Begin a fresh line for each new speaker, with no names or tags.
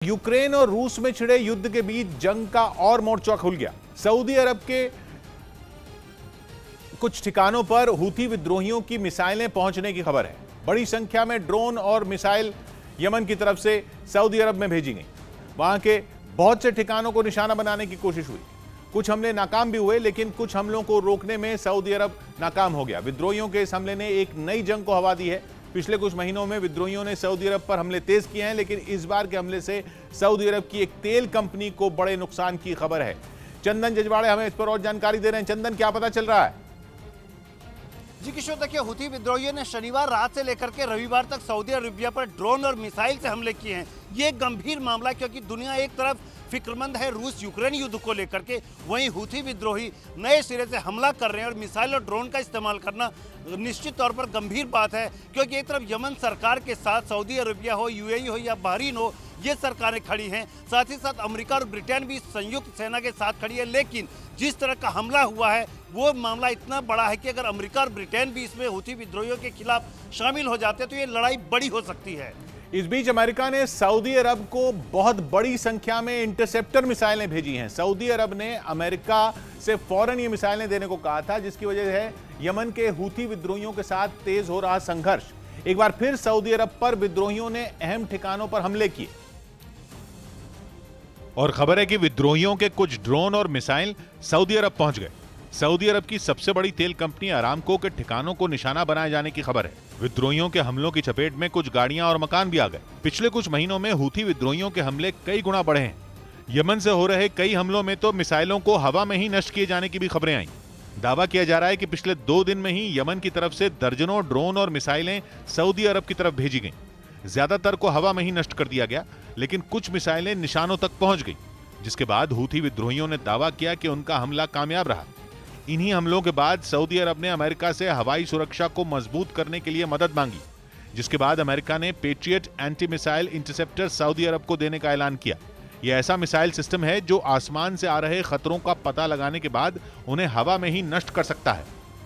Ukraine और रूस में छिड़े युद्ध के बीच जंग का और मोर्चा खुल गया। सऊदी अरब के कुछ ठिकानों पर हूथी विद्रोहियों की मिसाइलें पहुंचने की खबर है। बड़ी संख्या में ड्रोन और मिसाइल यमन की तरफ से सऊदी अरब में भेजी गई। वहां के बहुत से ठिकानों को निशाना बनाने की कोशिश हुई। कुछ हमले नाकाम भी हुए, लेकिन कुछ हमलों को रोकने में सऊदी अरब नाकाम हो गया। विद्रोहियों के इस हमले ने एक नई जंग को हवा दी है। पिछले कुछ महीनों में विद्रोहियों ने सऊदी अरब पर हमले तेज किए हैं, लेकिन इस बार के हमले से सऊदी अरब की एक तेल कंपनी को बड़े नुकसान की खबर है। चंदन जजवाड़े हमें इस पर और जानकारी दे रहे हैं। चंदन, क्या पता चल रहा है?
जी किशोर, देखिए, हूथी विद्रोहियों ने शनिवार रात से लेकर के रविवार तक सऊदी अरेबिया पर ड्रोन और मिसाइल से हमले किए हैं। ये एक गंभीर मामला, क्योंकि दुनिया एक तरफ फिक्रमंद है रूस यूक्रेन युद्ध को लेकर के, वहीं हूथी विद्रोही नए सिरे से हमला कर रहे हैं और मिसाइल और ड्रोन का इस्तेमाल करना निश्चित तौर पर गंभीर बात है। क्योंकि एक तरफ यमन सरकार के साथ सऊदी अरेबिया हो, यूएई हो या बहरीन हो, ये सरकारें खड़ी हैं। साथ ही साथ अमेरिका और ब्रिटेन भी संयुक्त सेना के साथ खड़ी है। लेकिन जिस तरह का हमला हुआ है वो मामला इतना बड़ा है कि अगर अमेरिका और ब्रिटेन भी इसमें हूथी विद्रोहियों के खिलाफ शामिल हो जाते हैं तो ये लड़ाई बड़ी हो सकती है।
इस बीच अमेरिका ने सऊदी अरब को बहुत बड़ी संख्या में इंटरसेप्टर मिसाइलें भेजी हैं। सऊदी अरब ने अमेरिका से फौरन ये मिसाइलें देने को कहा था, जिसकी वजह है यमन के हूथी विद्रोहियों के साथ तेज हो रहा संघर्ष। एक बार फिर सऊदी अरब पर विद्रोहियों ने अहम ठिकानों पर हमले किए और खबर है कि विद्रोहियों के कुछ ड्रोन और मिसाइल सऊदी अरब पहुंच गए। सऊदी अरब की सबसे बड़ी तेल कंपनी अरामको के ठिकानों को निशाना बनाए जाने की खबर है। विद्रोहियों के हमलों की चपेट में कुछ गाड़ियां और मकान भी आ गए। पिछले कुछ महीनों में हूथी विद्रोहियों के हमले कई गुना बढ़े हैं। यमन से हो रहे कई हमलों में तो मिसाइलों को हवा में ही नष्ट किए जाने की भी खबरें आई। दावा किया जा रहा है कि पिछले 2 दिन में ही यमन की तरफ से दर्जनों ड्रोन और मिसाइलें सऊदी अरब की तरफ भेजी गईं। ज्यादातर को हवा में ही नष्ट कर दिया गया, लेकिन कुछ मिसाइलें निशानों तक पहुंच गई, जिसके बाद हूथी विद्रोहियों ने दावा किया कि उनका हमला कामयाब रहा। इन्हीं हमलों के बाद सऊदी अरब ने अमेरिका से हवाई सुरक्षा को मजबूत करने के लिए मदद मांगी, जिसके बाद अमेरिका ने Patriot anti missile interceptor Saudi Arab को देने का ऐलान किया। यह ऐसा मिसाइल सिस्टम है जो आसमान से आ रहे खतरों का पता लगाने के बाद उन्हें हवा में ही नष्ट कर सकता है।